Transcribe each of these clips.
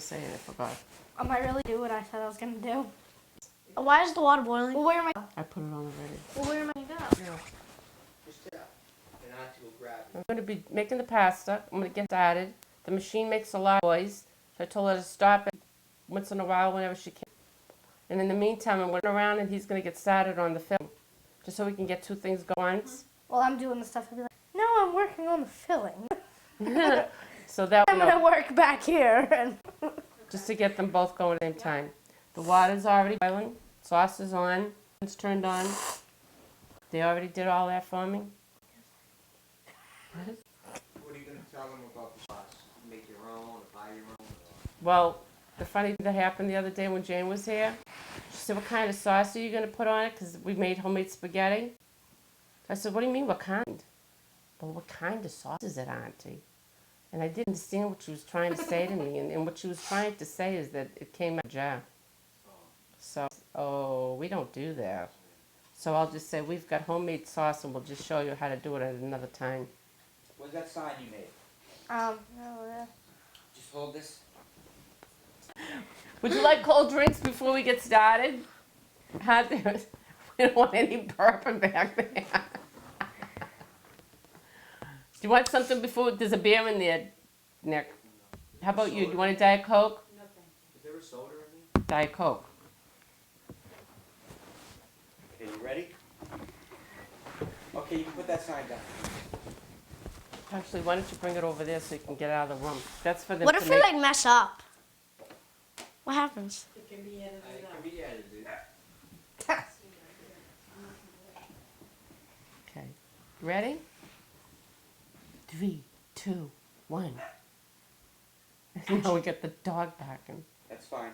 to say and I forgot. I might really do what I said I was gonna do. Why is the water boiling? Well, where am I? I put it on already. Well, where am I gonna go? Just sit up, and Auntie will grab you. I'm going to be making the pasta. I'm going to get started. The machine makes a lot of noise, so I told her to stop it once in a while whenever she can. And in the meantime, I'm going around and he's going to get started on the film, just so we can get two things going. Well, I'm doing the stuff. I'll be like, no, I'm working on the filling. So that I'm gonna work back here. And just to get them both going at the same time. The water's already boiling. Sauce is on. It's turned on. They already did all that for me. What are you going to tell them about the sauce? Make your own, or buy your own? Well, the funny thing that happened the other day when Jane was here, she said, what kind of sauce are you going to put on it? Because we made homemade spaghetti. I said, what do you mean, what kind? Well, what kind of sauce is it, Auntie? And I didn't understand what she was trying to say to me. And what she was trying to say is that it came out of a jar. So, oh, we don't do that. So I'll just say, we've got homemade sauce, and we'll just show you how to do it at another time. What's that sign you made? no, Just hold this. Would you like cold drinks before we get started? We don't want any burping back there. Do you want something before? There's a beer in there, Nick. How about you? Do you want a Diet Coke? Is there a soda in there? Diet Coke. Okay, you ready? Okay, you can put that sign down. Actually, why don't you bring it over there so you can get out of the room? That's for them What to if we make. like mess up? What happens? It can be edited. Okay. Ready? 3, 2, 1. Now we get the dog barking. That's fine.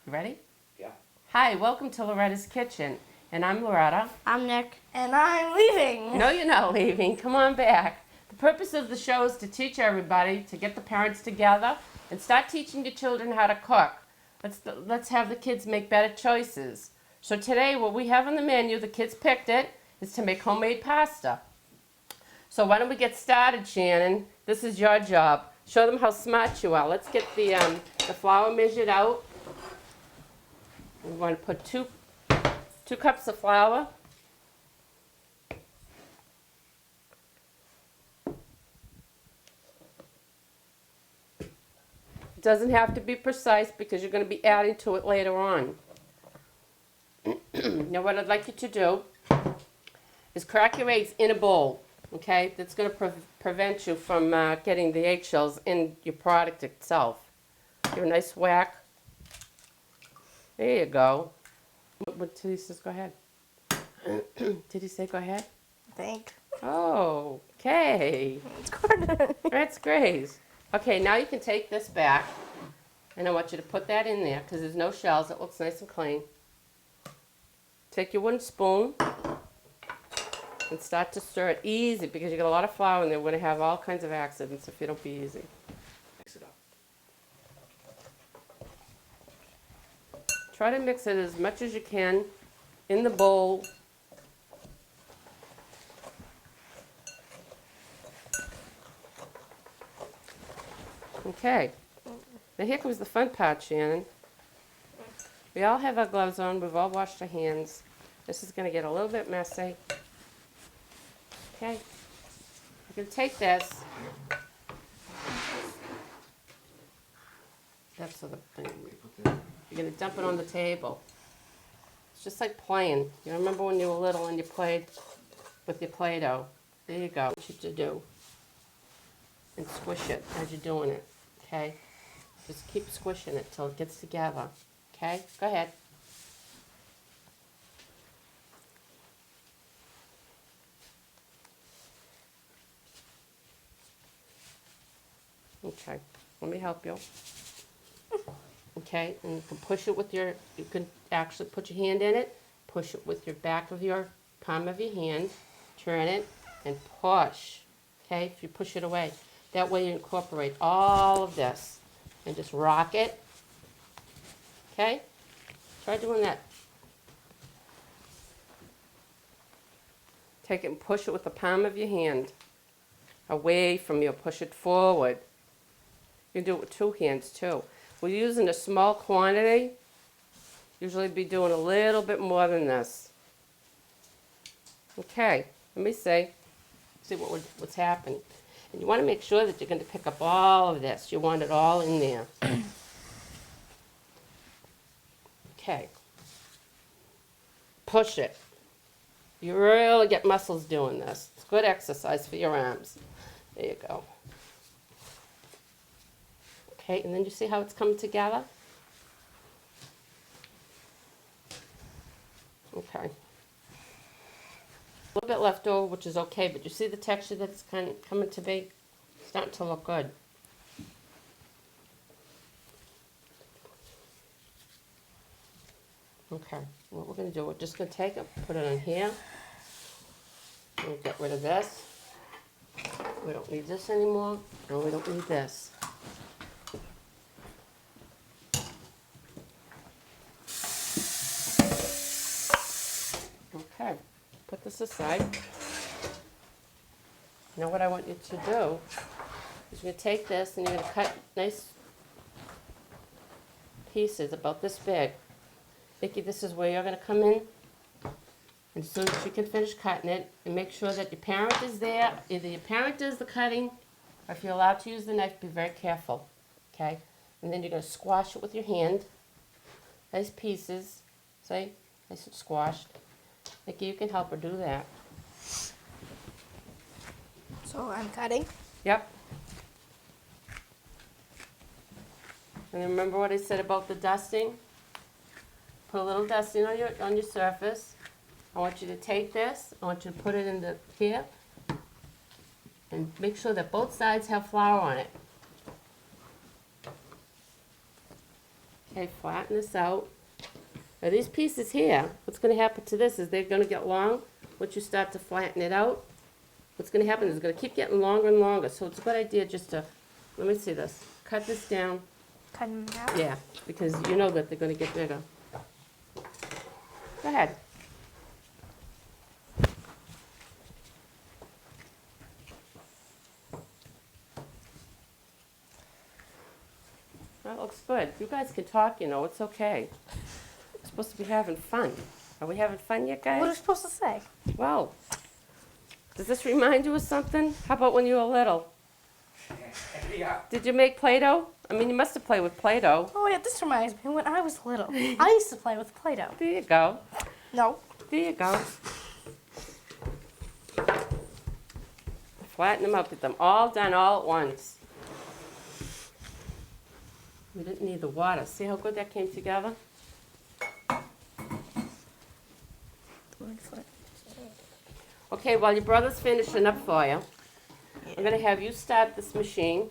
You ready? Yeah. Hi, welcome to Loretta's Kitchen. And I'm Loretta. I'm Nick. and I'm leaving. No, you're not leaving. Come on back. The purpose of the show is to teach everybody, to get the parents together, and start teaching your children how to cook. Let's have the kids make better choices. So today, what we have on the menu, the kids picked it, is to make homemade pasta. So why don't we get started, Shannon? This is your job. Show them how smart you are. Let's get the flour measured out. We're going to put two cups of flour. It doesn't have to be precise because you're going to be adding to it later on. Now what I'd like you to do is crack your eggs in a bowl, okay? That's going to prevent you from getting the eggshells in your product itself. Give a nice whack. There you go. What did he say? Go ahead. Did he say go ahead? I think. Oh, okay. It's good. That's great. Okay, now you can take this back, and I want you to put that in there because there's no shells. It looks nice and clean. Take your wooden spoon and start to stir it easy because you got a lot of flour in there. We're going to have all kinds of accidents if you don't be easy. Mix it up. Try to mix it as much as you can in the bowl. Okay. Now here comes the fun part, Shannon. We all have our gloves on. We've all washed our hands. This is going to get a little bit messy. Okay. You can take this. That's the thing. You're going to dump it on the table. It's just like playing. You remember when you were little and you played with your Play-Doh? There you go. What you should do. And squish it as you're doing it. Okay? Just keep squishing it till it gets together. Okay? Go ahead. Okay. Let me help you. Okay, and you can push it with your, you can actually put your hand in it, push it with your back of your palm of your hand, turn it, and push. Okay, if you push it away. That way you incorporate all of this and just rock it. Okay? Try doing that. Take it and push it with the palm of your hand away from you. Push it forward. You can do it with two hands too. We're using a small quantity. Usually be doing a little bit more than this. Okay, let me see what's happening. And you want to make sure that you're going to pick up all of this. You want it all in there. Okay. Push it. You really get muscles doing this. It's good exercise for your arms. There you go. Okay, and then you see how it's coming together? Okay. A little bit left over, which is okay, but you see the texture that it's kind of coming to be? It's starting to look good. Okay, what we're going to do, we're just going to take it, put it in here. We'll get rid of this. We don't need this anymore, and we don't need this. Okay, put this aside. Now what I want you to do is you're going to take this and you're going to cut nice pieces about this big. Vicki, this is where you're going to come in. And as soon as you can finish cutting it, and make sure that your parent is there. Either your parent does the cutting, or if you're allowed to use the knife, be very careful. Okay? And then you're going to squash it with your hand. Nice pieces. See? Nice and squashed. Vicki, you can help her do that. So I'm cutting. Yep. And remember what I said about the dusting? Put a little dusting on your surface. I want you to take this, I want you to put it in here, and make sure that both sides have flour on it. Okay, flatten this out. Now these pieces here, what's going to happen to this is they're going to get long. Once you start to flatten it out, what's going to happen is it's going to keep getting longer and longer. So it's a good idea just to, let me see this, cut this down. Cut them out. Yeah, because you know that they're going to get bigger. Go ahead. That looks good. You guys can talk, you know, it's okay. We're supposed to be having fun. Are we having fun yet, What are you guys? supposed to say? Well, does this remind you of something? How about when you were little? Yeah. Did you make Play-Doh? I mean, you must have played with Play-Doh. Oh yeah, this reminds me when I was little. I used to play with Play-Doh. There you go. No. There you go. Flatten them up, get them all done all at once. We didn't need the water. See how good that came together? Okay, while your brother's finishing up for you, I'm going to have you start this machine.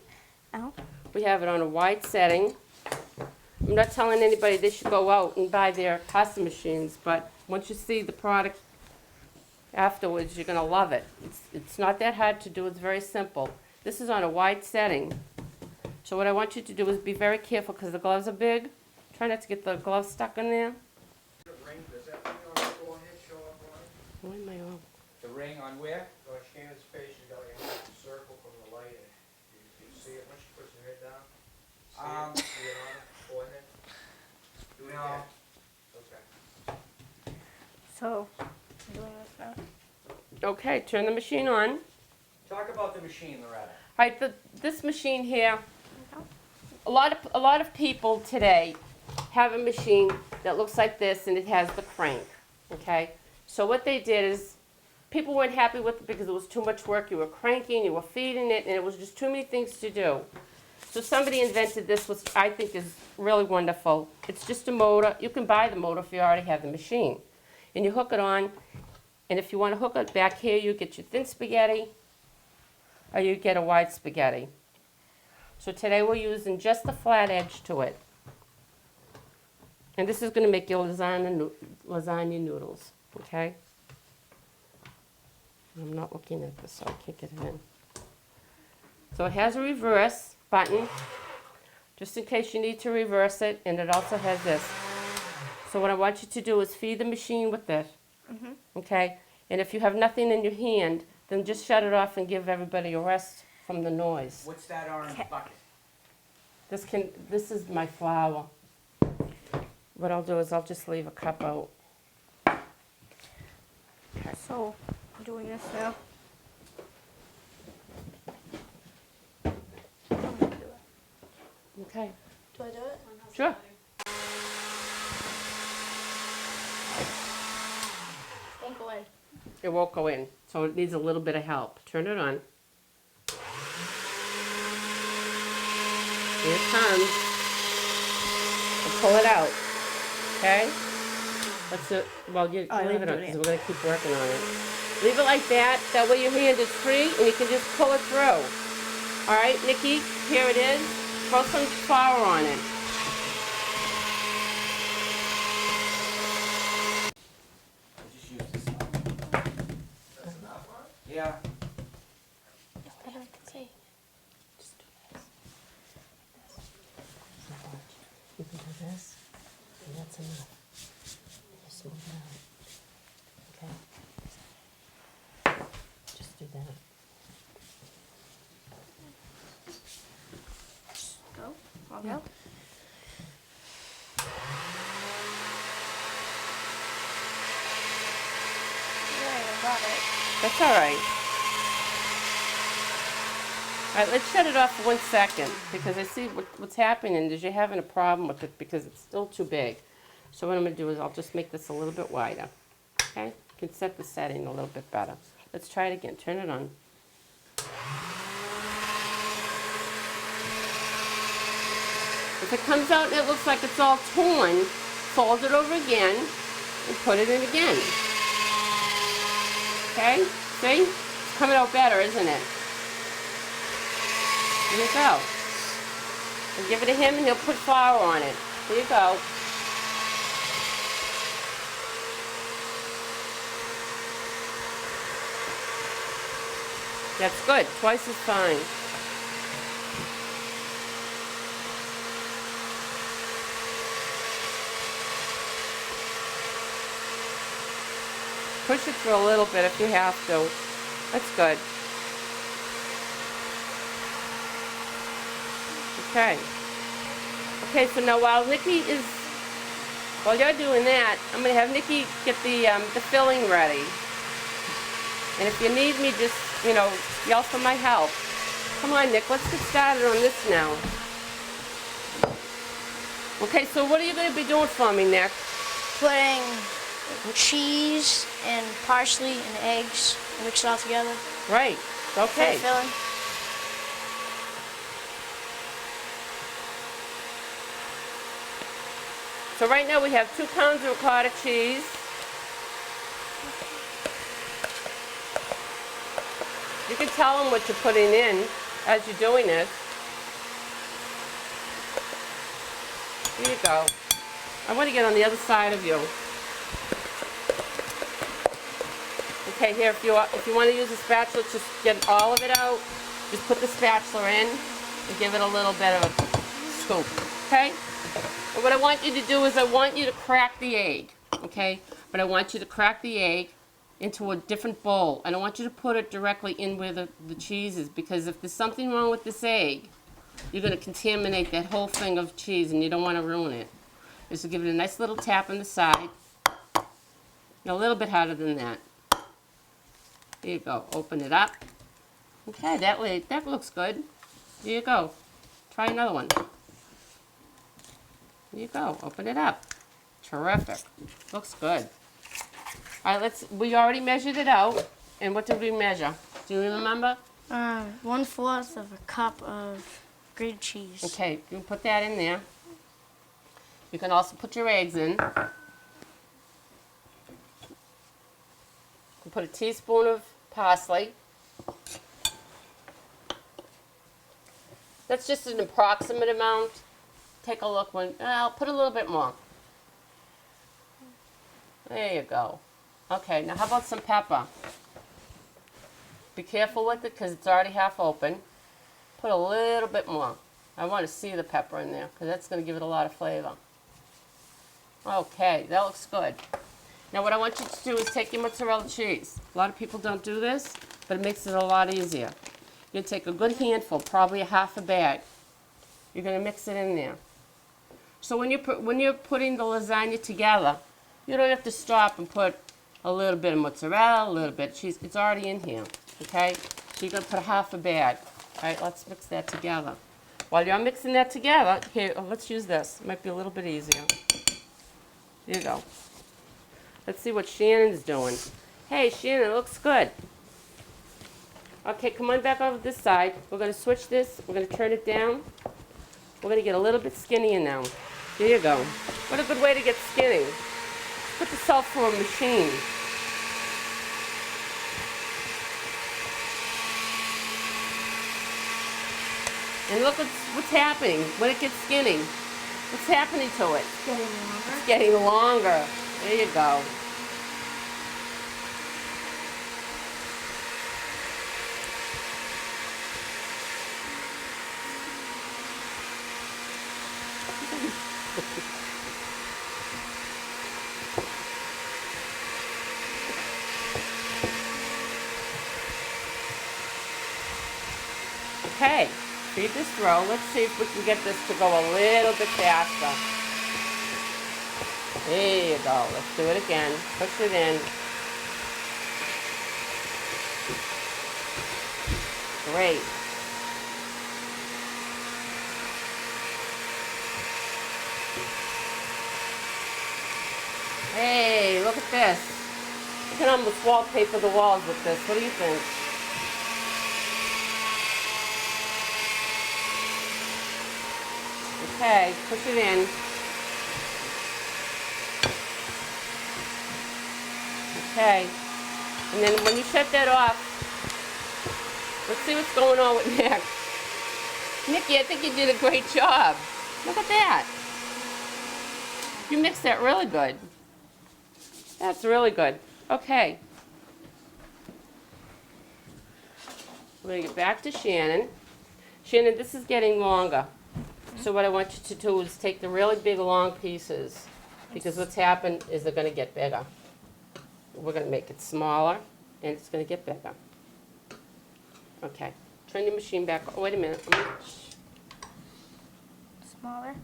Ow. We have it on a wide setting. I'm not telling anybody they should go out and buy their pasta machines, but once you see the product afterwards, you're going to love it. It's not that hard to do. It's very simple. This is on a wide setting. So what I want you to do is be very careful because the gloves are big. Try not to get the gloves stuck in there. The ring, does that ring on the forehead show up on it? Why am I on? The ring on where? On Shannon's face, you got like a circle from the light. You see it when she puts her head down? See it on her forehead? Do it again. Okay. So I'm doing this now. Okay, turn the machine on. Talk about the machine, Loretta. All right, this machine here, a lot of people today have a machine that looks like this and it has the crank, okay? So what they did is, people weren't happy with it because it was too much work. You were cranking, you were feeding it, and it was just too many things to do. So somebody invented this, which I think is really wonderful. It's just a motor. You can buy the motor if you already have the machine. And you hook it on, and if you want to hook it back here, you get your thin spaghetti, or you get a wide spaghetti. So today we're using just the flat edge to it. And this is going to make your lasagna noodles, okay? I'm not looking at this, so I can't get it in. So it has a reverse button, just in case you need to reverse it, and it also has this. So what I want you to do is feed the machine with this, okay? And if you have nothing in your hand, then just shut it off and give everybody a rest from the noise. What's that orange bucket? This is my flour. What I'll do is I'll just leave a cup out. So, I'm doing this now. Okay. Do I do it? Sure. Won't go in. It won't go in, so it needs a little bit of help. Turn it on. Here it comes. And pull it out. Okay? Let's do, well, you Oh, leave I'm it on doing because we're going to keep working on it. Leave it like that. That way your hand is free and you can just pull it through. All right, Nikki, here it is. Throw some flour on it. Just use this one. That's enough, huh? Yeah. I don't see. Just do this. You can do this, and that's enough. Just smooth it out. Okay? Just do that. Go. I'll Yeah. go. Yeah, I got it. That's all right. All right, let's shut it off for 1 second because I see what's happening is you're having a problem with it because it's still too big. So what I'm going to do is I'll just make this a little bit wider. Okay? You can set the setting a little bit better. Let's try it again. Turn it on. If it comes out and it looks like it's all torn, fold it over again and put it in again. Okay? See? It's coming out better, isn't it? There you go. And give it to him and he'll put flour on it. There you go. That's good. Twice is fine. Push it through a little bit if you have to. That's good. Okay. Okay, so now while you're doing that, I'm going to have Nikki get the filling ready. And if you need me, just, yell for my help. Come on, Nick, let's get started on this now. Okay, so what are you going to be doing for me, Nick? Putting cheese and parsley and eggs, mix it all together. Right, okay. For the filling. So right now we have 2 pounds of ricotta cheese. You can tell them what you're putting in as you're doing this. Here you go. I want to get on the other side of you. Okay, here, if you want to use a spatula, just get all of it out. Just put the spatula in and give it a little bit of a scoop, okay? And what I want you to do is I want you to crack the egg, okay? But I want you to crack the egg into a different bowl. I don't want you to put it directly in where the cheese is, because if there's something wrong with this egg, you're going to contaminate that whole thing of cheese and you don't want to ruin it. Just give it a nice little tap on the side. A little bit harder than that. There you go. Open it up. Okay, that looks good. There you go. Try another one. There you go. Open it up. Terrific. Looks good. All right, we already measured it out. And what did we measure? Do you remember? 1/4 of a cup of grated cheese. Okay, you can put that in there. You can also put your eggs in. You can put a teaspoon of parsley. That's just an approximate amount. Take a look I'll put a little bit more. There you go. Okay, now how about some pepper? Be careful with it because it's already half open. Put a little bit more. I want to see the pepper in there because that's going to give it a lot of flavor. Okay, that looks good. Now what I want you to do is take your mozzarella cheese. A lot of people don't do this, but it makes it a lot easier. You're going to take a good handful, probably a half a bag. You're going to mix it in there. So when you're putting the lasagna together, you don't have to stop and put a little bit of mozzarella, a little bit of cheese. It's already in here, okay? So you're going to put half a bag. All right, let's mix that together. While you're mixing that together, here, let's use this. It might be a little bit easier. There you go. Let's see what Shannon's doing. Hey, Shannon, it looks good. Okay, come on back over this side. We're going to switch this. We're going to turn it down. We're going to get a little bit skinnier now. There you go. What a good way to get skinny. Put yourself through a machine. And look what's happening when it gets skinny. What's happening to it? Getting longer. It's getting longer. There you go. Okay, feed this through. Let's see if we can get this to go a little bit faster. There you go. Let's do it again. Push it in. Great. Hey, look at this. You can almost wallpaper the walls with this. What do you think? Okay, push it in. Okay. And then when you shut that off, let's see what's going on with Nick. Nikki, I think you did a great job. Look at that. You mixed that really good. That's really good. Okay. We're going to get back to Shannon. Shannon, this is getting longer. So what I want you to do is take the really big long pieces, because what's happened is they're going to get bigger. We're going to make it smaller, and it's going to get bigger. Okay. Turn your machine back. Oh, wait a minute. Smaller.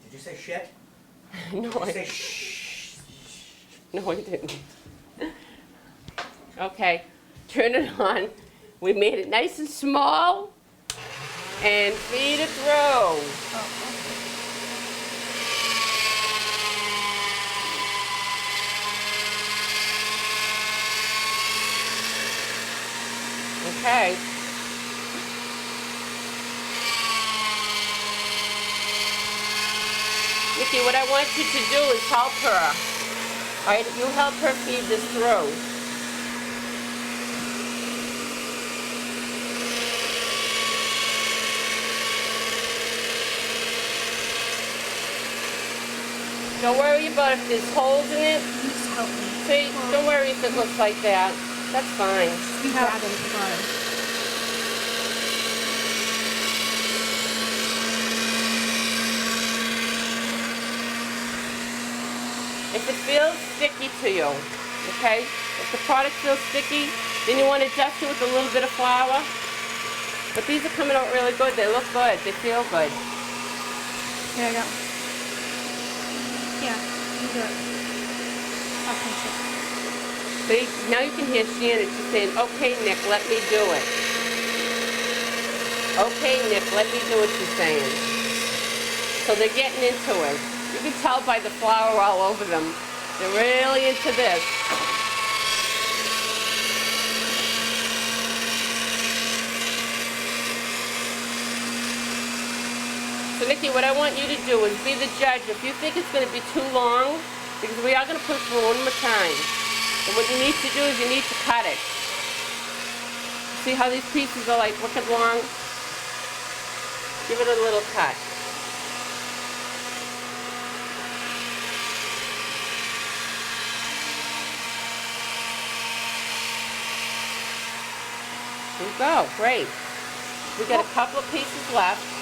Did you say shit? No, Did you I, say shh? no, I didn't. Okay. Turn it on. We made it nice and small. And feed it through. Okay. Nikki, what I want you to do is help her. All right, you help her feed this through. Don't worry about if there's holes in it. Just help me. See, don't worry if it looks like that. That's fine. You grab it at the bottom. If it feels sticky to you, okay? If the product feels sticky, then you want to dust it with a little bit of flour. But these are coming out really good. They look good. They feel good. Here I go. Yeah, you do it. I'll finish it. See, now you can hear Shannon. She's saying, okay, Nick, let me do it. Okay, Nick, let me do what she's saying. So they're getting into it. You can tell by the flour all over them. They're really into this. So Nikki, what I want you to do is be the judge. If you think it's going to be too long, because we are going to push for one more time. And what you need to do is you need to cut it. See how these pieces are like wicked long? Give it a little cut. There you go, great. We got a couple of pieces left.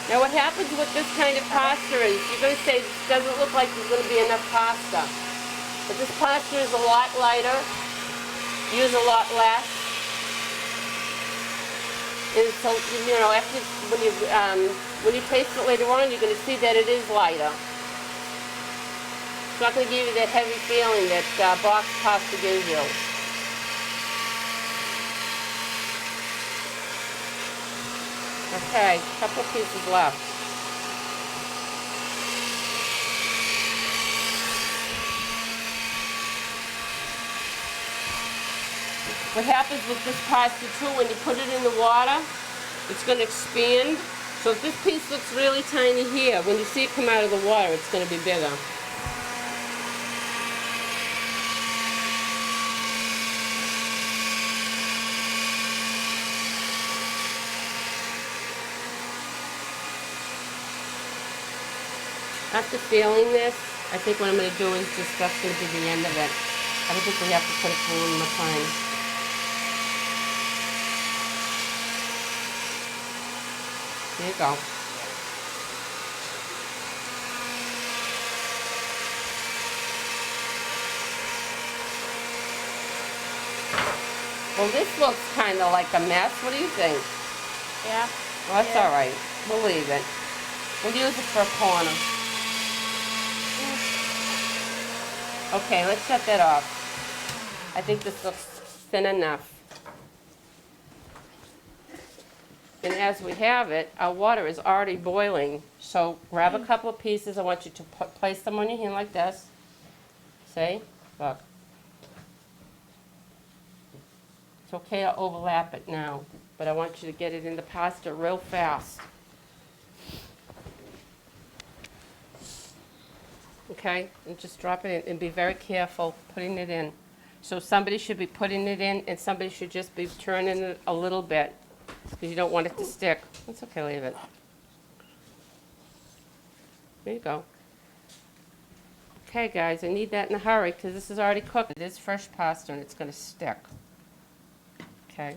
Now what happens with this kind of pasta is, you're going to say, it doesn't look like there's going to be enough pasta. But this pasta is a lot lighter, use a lot less. And so, you know, after, when you taste it later on, you're going to see that it is lighter. It's not going to give you that heavy feeling that box pasta gives you. Okay, a couple of pieces left. What happens with this pasta too, when you put it in the water, it's going to expand. So if this piece looks really tiny here, when you see it come out of the water, it's going to be bigger. After feeling this, I think what I'm going to do is just, that's going to be the end of it. I don't think we have to put it through one more time. There you go. Well, this looks kind of like a mess. What do you think? Yeah. Well, that's all right. We'll leave it. We'll use it for a corner. Okay, let's shut that off. I think this looks thin enough. And as we have it, our water is already boiling. So grab a couple of pieces. I want you to place them on your hand like this. See? Look. It's okay to overlap it now, but I want you to get it in the pasta real fast. Okay, and just drop it in and be very careful putting it in. So somebody should be putting it in and somebody should just be turning it a little bit because you don't want it to stick. It's okay, leave it. There you go. Okay guys, I need that in a hurry because this is already cooked. It is fresh pasta and it's going to stick. Okay,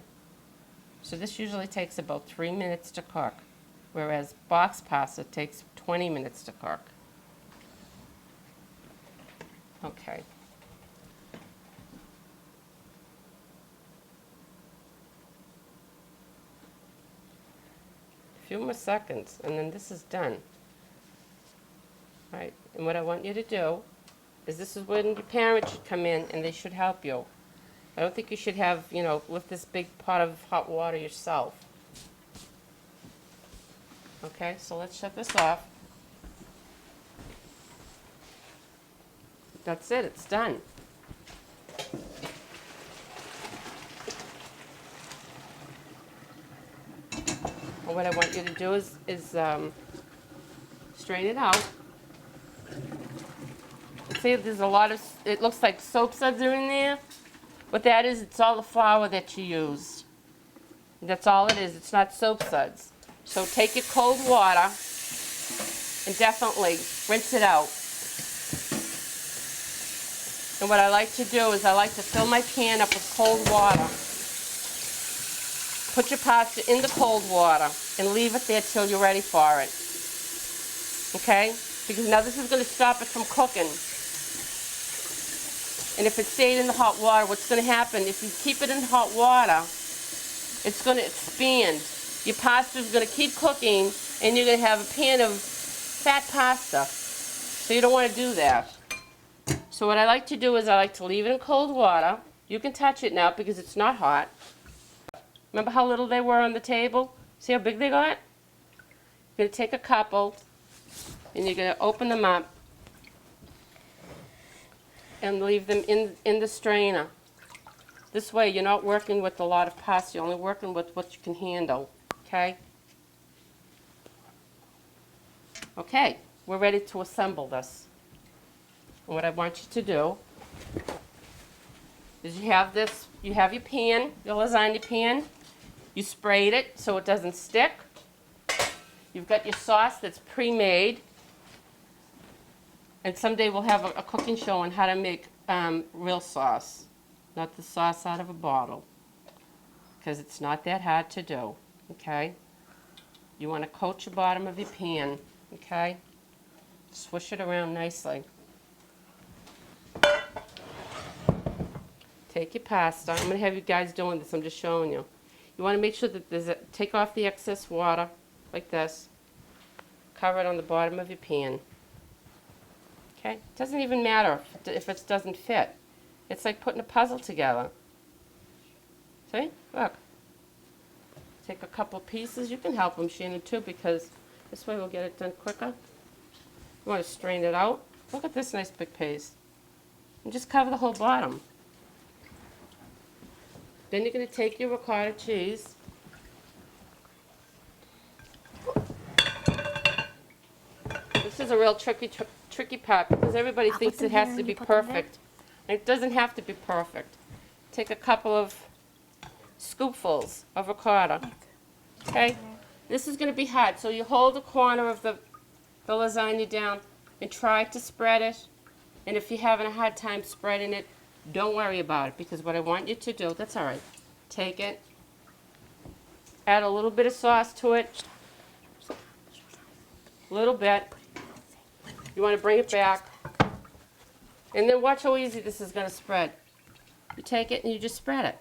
so this usually takes about 3 minutes to cook, whereas box pasta takes 20 minutes to cook. Okay. A few more seconds, and then this is done. All right, and what I want you to do is this is when your parents should come in and they should help you. I don't think you should have, you know, lift this big pot of hot water yourself. Okay, so let's shut this off. That's it, it's done. And what I want you to do is strain it out. See, there's a lot of, it looks like soap suds are in there. What that is, it's all the flour that you used. That's all it is, it's not soap suds. So take your cold water and definitely rinse it out. And what I like to do is I like to fill my pan up with cold water. Put your pasta in the cold water and leave it there till you're ready for it. Okay? Because now this is going to stop it from cooking. And if it stayed in the hot water, what's going to happen, if you keep it in hot water, it's going to expand. Your pasta is going to keep cooking and you're going to have a pan of fat pasta. So you don't want to do that. So what I like to do is I like to leave it in cold water. You can touch it now because it's not hot. Remember how little they were on the table? See how big they got? You're going to take a couple and you're going to open them up and leave them in the strainer. This way you're not working with a lot of pasta, you're only working with what you can handle, okay? Okay, we're ready to assemble this. And what I want you to do is you have this, you have your pan, your lasagna pan. You sprayed it so it doesn't stick. You've got your sauce that's pre-made. And someday we'll have a cooking show on how to make real sauce, not the sauce out of a bottle, because it's not that hard to do, okay? You want to coat your bottom of your pan, okay? Swish it around nicely. Take your pasta. I'm going to have you guys doing this. I'm just showing you. You want to make sure that take off the excess water, like this. Cover it on the bottom of your pan. Okay? It doesn't even matter if it doesn't fit. It's like putting a puzzle together. See? Look. Take a couple pieces. You can help them, Shannon, too, because this way we'll get it done quicker. You want to strain it out. Look at this nice big piece. And just cover the whole bottom. Then you're going to take your ricotta cheese. This is a real tricky part because everybody thinks it has to be perfect. And it doesn't have to be perfect. Take a couple of scoopfuls of ricotta. Okay? This is going to be hot, so you hold the corner of the lasagna down and try to spread it. And if you're having a hard time spreading it, don't worry about it, because what I want you to do, that's all right, take it, add a little bit of sauce to it, a little bit. You want to bring it back, and then watch how easy this is going to spread. You take it and you just spread it.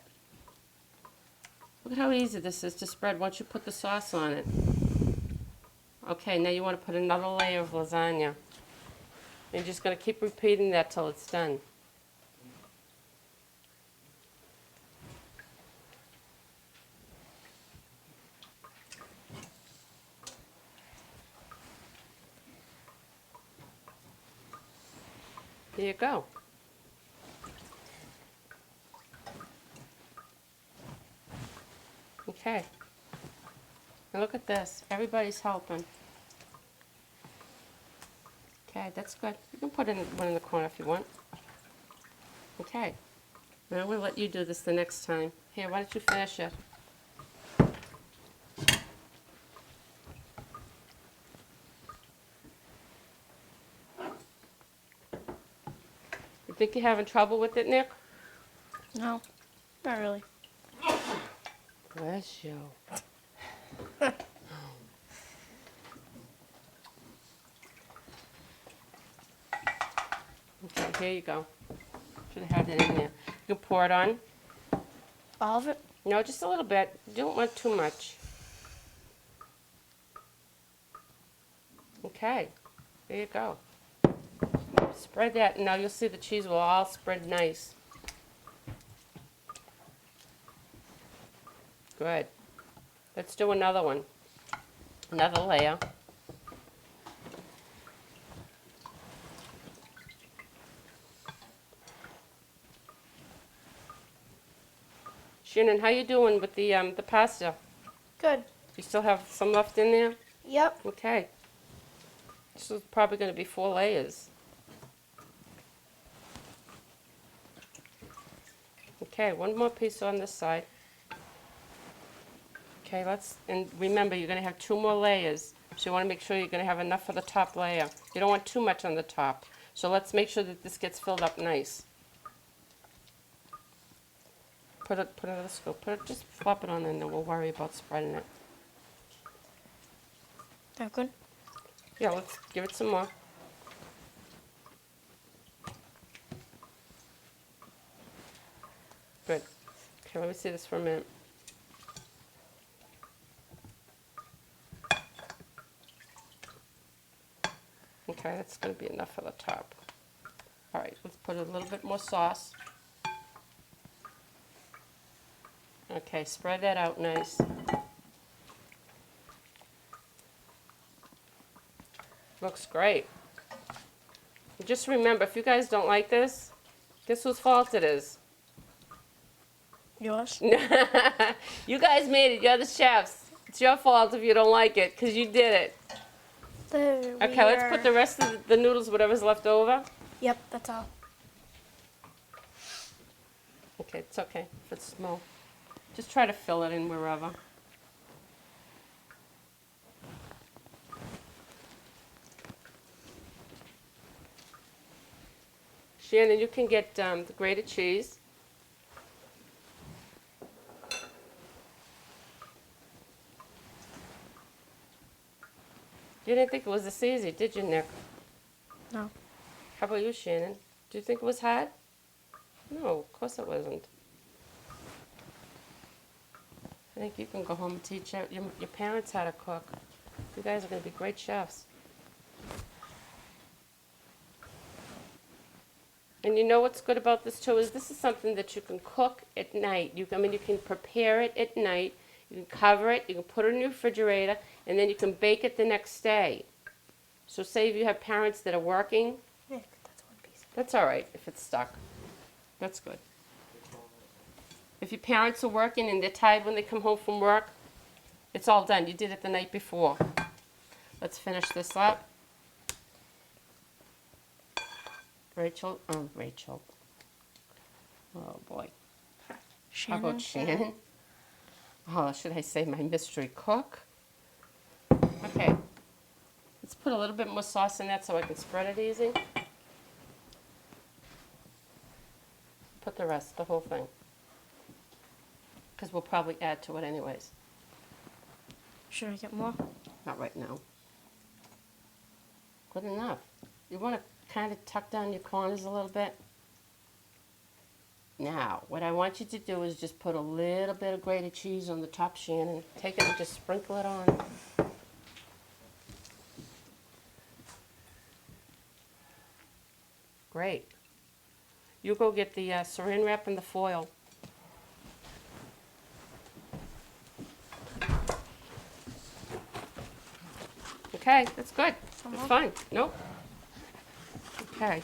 Look at how easy this is to spread once you put the sauce on it. Okay, now you want to put another layer of lasagna. You're just going to keep repeating that till it's done. There you go. Okay. Now look at this. Everybody's helping. Okay, that's good. You can put one in the corner if you want. Okay. Now we'll let you do this the next time. Here, why don't you finish it? You think you're having trouble with it, Nick? No, not really. Bless you. Okay, here you go. Should have had that in there. You can pour it on. All of it? No, just a little bit. You don't want too much. Okay, there you go. Spread that, and now you'll see the cheese will all spread nice. Good. Let's do another one. Another layer. Shannon, how you doing with the pasta? Good. You still have some left in there? Yep. Okay. This is probably going to be 4 layers. Okay, one more piece on this side. Okay, and remember, you're going to have 2 more layers. So you want to make sure you're going to have enough for the top layer. You don't want too much on the top. So let's make sure that this gets filled up nice. Put another scoop. Just flop it on there, and then we'll worry about spreading it. That good? Yeah, let's give it some more. Good. Okay, let me see this for a minute. Okay, that's going to be enough for the top. All right, let's put a little bit more sauce. Okay, spread that out nice. Looks great. Just remember, if you guys don't like this, guess whose fault it is? Yours? You guys made it. You're the chefs. It's your fault if you don't like it, because you did it. Okay, let's put the rest of the noodles, whatever's left over. Yep, that's all. Okay, it's okay if it's small. Just try to fill it in wherever. Shannon, you can get the grated cheese. You didn't think it was this easy, did you, Nick? No. How about you, Shannon? Do you think it was hard? No, of course it wasn't. I think you can go home and teach your parents how to cook. You guys are going to be great chefs. And you know what's good about this too is this is something that you can cook at night. You can prepare it at night. You can cover it. You can put it in your refrigerator, and then you can bake it the next day. So say if you have parents that are working, Nick, that's one piece. that's all right if it's stuck. That's good. If your parents are working and they're tired when they come home from work, it's all done. You did it the night before. Let's finish this up. Rachel. Oh boy. How about Shannon? Oh, should I say my mystery cook? Okay. Let's put a little bit more sauce in that so I can spread it easy. Put the rest, the whole thing. Because we'll probably add to it anyways. Should I get more? Not right now. Good enough. You want to kind of tuck down your corners a little bit. Now, what I want you to do is just put a little bit of grated cheese on the top, Shannon. Take it and just sprinkle it on. Great. You go get the saran wrap and the foil. Okay, that's good. That's fine. Nope. Okay.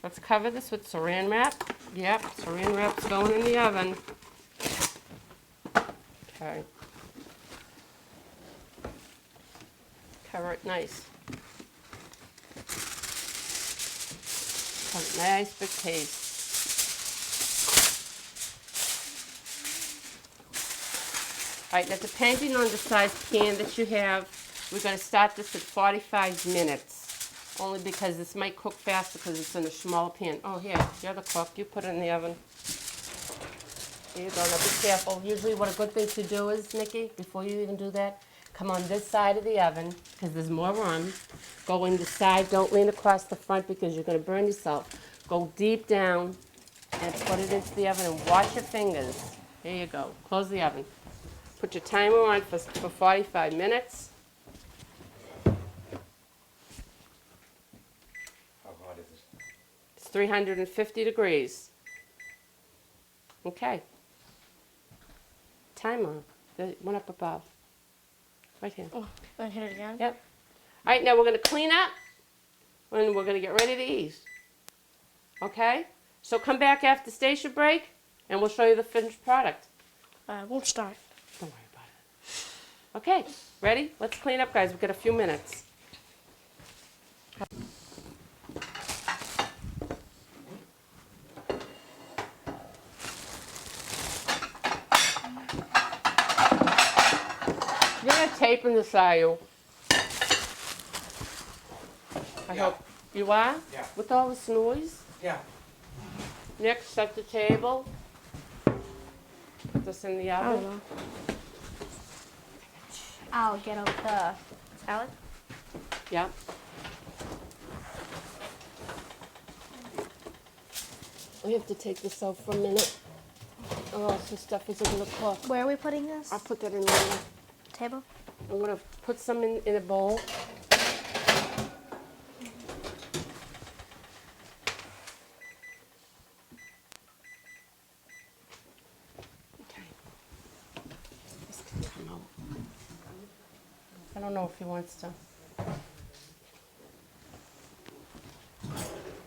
Let's cover this with saran wrap. Yep, saran wrap's going in the oven. Okay. Cover it nice. Have a nice big taste. All right, now depending on the size pan that you have, we're going to start this at 45 minutes. Only because this might cook faster because it's in a smaller pan. Oh, here, you're the cook. You put it in the oven. Here you go. Now be careful. Usually what a good thing to do is, Nikki, before you even do that, come on this side of the oven because there's more room. Go in the side. Don't lean across the front because you're going to burn yourself. Go deep down and put it into the oven and watch your fingers. Here you go. Close the oven. Put your timer on for 45 minutes. How hot is it? It's 350 degrees. Okay. Timer. The one up above. Right here. Oh, and hit it again? Yep. All right, now we're going to clean up and we're going to get ready to eat. Okay? So come back after station break and we'll show you the finished product. Won't start. Don't worry about it. Okay, ready? Let's clean up, guys. We've got a few minutes. You're not taping this, are you? I hope you are? Yeah. With all this noise? Yeah. Nick, set the table. Put this in the I oven. don't know. I'll get out the salad. Yeah. We have to take this out for a minute. Or else the stuff isn't going to cook. Where are we putting this? I'll put that in later. Table? I'm going to put some in a bowl. Okay. This can come out. I don't know if he wants to.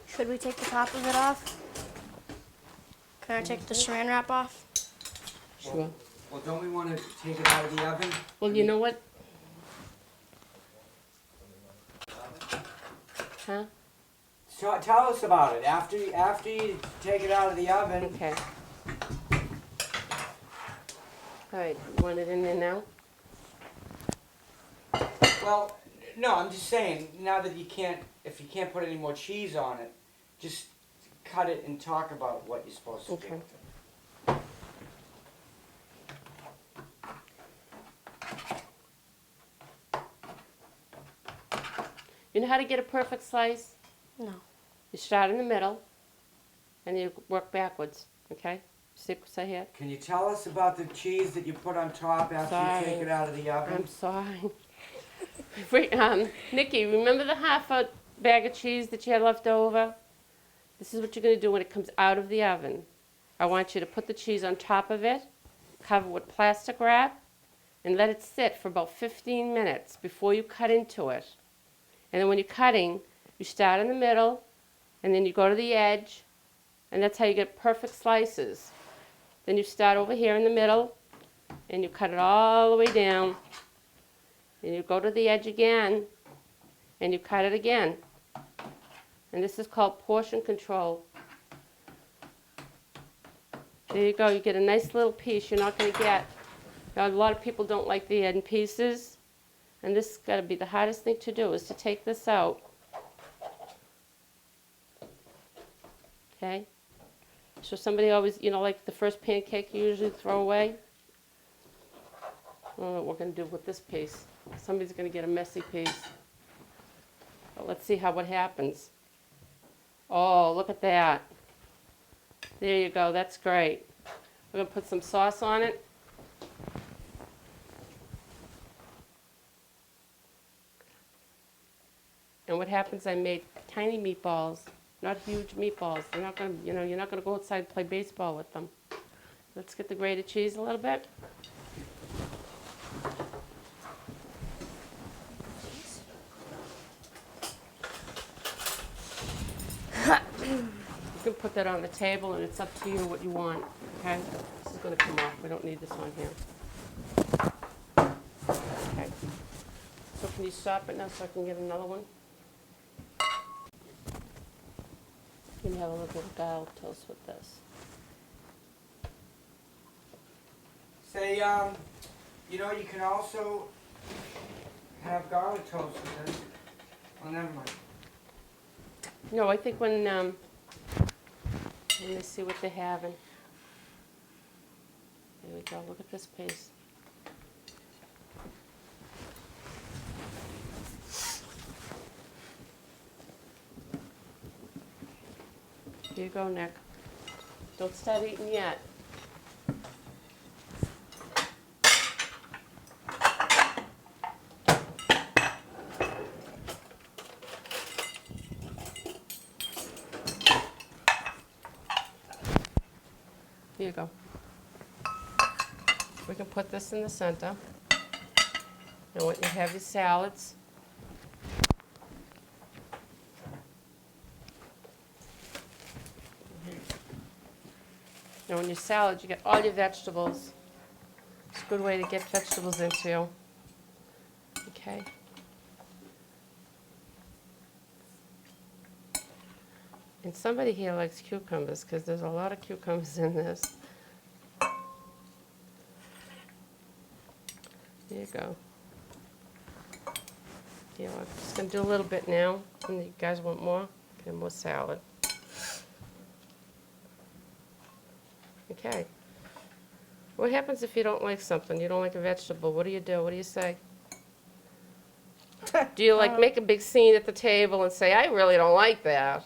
Should we take the top of it off? Can I take the saran wrap off? Sure. Well, don't we want to take it out of the oven? Well, you know what? Huh? Tell us about it. After you take it out of the oven. Okay. All right, you want it in there now? Well, no, I'm just saying, now that if you can't put any more cheese on it, just cut it and talk about what you're supposed to Okay. do. You know how to get a perfect slice? No. You start in the middle, and you work backwards, okay? See what I had? Can you tell us about the cheese that you put on top after you take Sorry. it out of the oven? I'm sorry. Nikki, remember the half a bag of cheese that you had left over? This is what you're going to do when it comes out of the oven. I want you to put the cheese on top of it, cover with plastic wrap, and let it sit for about 15 minutes before you cut into it. And then when you're cutting, you start in the middle, and then you go to the edge, and that's how you get perfect slices. Then you start over here in the middle, and you cut it all the way down, and you go to the edge again, and you cut it again. And this is called portion control. There you go, you get a nice little piece you're not going to get. Now, a lot of people don't like the end pieces, and this has got to be the hardest thing to do, is to take this out. Okay? So somebody always, like the first pancake you usually throw away. I don't know what we're going to do with this piece. Somebody's going to get a messy piece. But let's see what happens. Oh, look at that. There you go, that's great. We're going to put some sauce on it. And what happens, I made tiny meatballs, not huge meatballs. They're not going to, you're not going to go outside and play baseball with them. Let's get the grated cheese a little bit. You can put that on the table, and it's up to you what you want, okay? This is going to come off. We don't need this on here. Okay. So can you stop it now so I can get another one? You can have a little bit of garlic toast with this. Say, you can also have garlic toast with this. Oh, never mind. No, I think when let me see what they're having. There we go. Look at this piece. Here you go, Nick. Don't start eating yet. Here you go. We can put this in the center. And when you have your salads, now in your salad, you get all your vegetables. It's a good way to get vegetables into you. Okay. And somebody here likes cucumbers because there's a lot of cucumbers in this. There you go. Yeah, I'm just going to do a little bit now. And you guys want more? Okay, more salad. Okay. What happens if you don't like something? You don't like a vegetable? What do you do? What do you say? Do you make a big scene at the table and say, I really don't like that?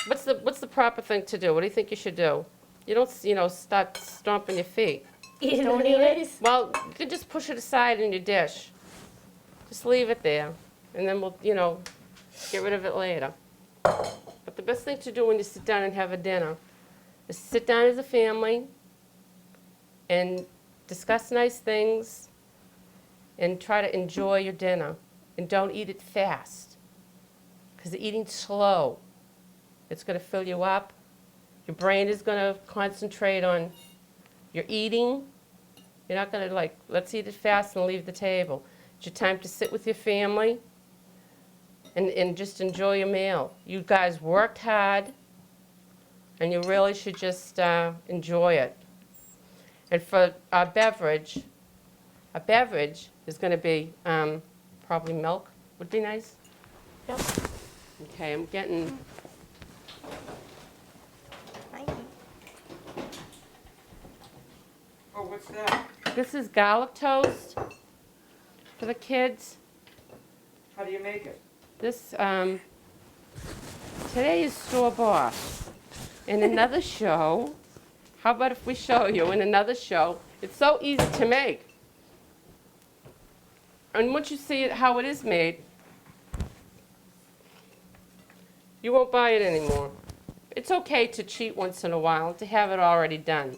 What's the proper thing to do? What do you think you should do? You don't, start stomping your feet. Eat it anyways. Well, you can just push it aside in your dish. Just leave it there, and then we'll, get rid of it later. But the best thing to do when you sit down and have a dinner is sit down as a family and discuss nice things and try to enjoy your dinner. And don't eat it fast, because eating slow, it's going to fill you up. Your brain is going to concentrate on your eating. You're not going to let's eat it fast and leave the table. It's your time to sit with your family and just enjoy your meal. You guys worked hard, and you really should just enjoy it. And for our beverage is going to be probably milk. Would be nice. Yep. Okay, I'm getting. Thank you. Oh, what's that? This is garlic toast for the kids. How do you make it? This, today is store-bought. In another show, how about if we show you in another show? It's so easy to make. And once you see it, how it is made, you won't buy it anymore. It's okay to cheat once in a while, to have it already done.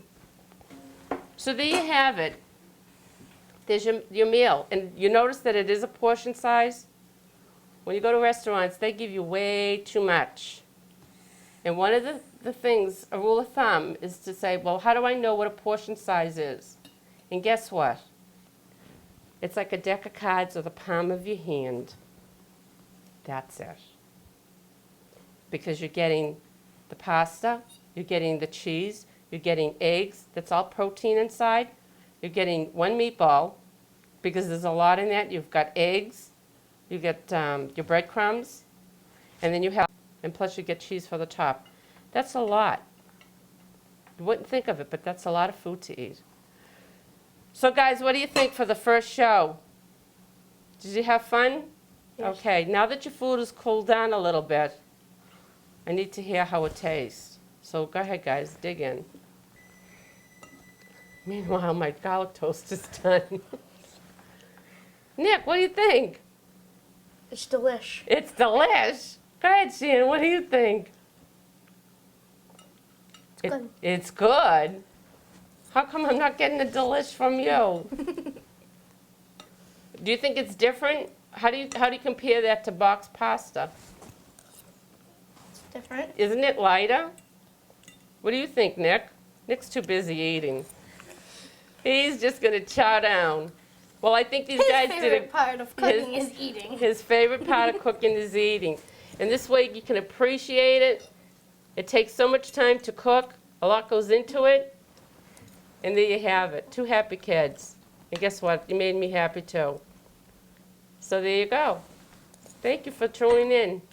So there you have it. There's your meal. And you notice that it is a portion size? When you go to restaurants, they give you way too much. And one of the things, a rule of thumb, is to say, well, how do I know what a portion size is? And guess what? It's like a deck of cards or the palm of your hand. That's it. Because you're getting the pasta, you're getting the cheese, you're getting eggs, that's all protein inside. You're getting one meatball, because there's a lot in that. You've got eggs, you get your breadcrumbs, and then you have, and plus you get cheese for the top. That's a lot. You wouldn't think of it, but that's a lot of food to eat. So guys, what do you think for the first show? Did you have fun? Yes. Okay, now that your food has cooled down a little bit, I need to hear how it tastes. So go ahead, guys, dig in. Meanwhile, my garlic toast is done. Nick, what do you think? It's delish. It's delish. Go ahead, Shannon, what do you think? It's good. It's good? How come I'm not getting a delish from you? Do you think it's different? How do you compare that to box pasta? It's different. Isn't it lighter? What do you think, Nick? Nick's too busy eating. He's just going to chow down. Well, I think these guys His did favorite part of cooking is eating. His favorite part of cooking is eating. And this way you can appreciate it. It takes so much time to cook. A lot goes into it. And there you have it. 2 happy kids. And guess what? You made me happy too. So there you go. Thank you for tuning in.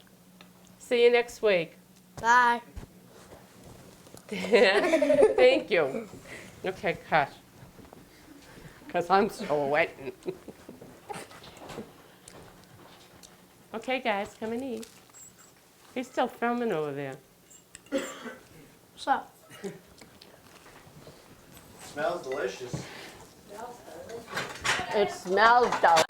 See you next week. Bye. Thank you. Okay, cut. Because I'm sweating. Okay, guys, come and eat. He's still filming over there. So. Smells delicious. It smells delicious.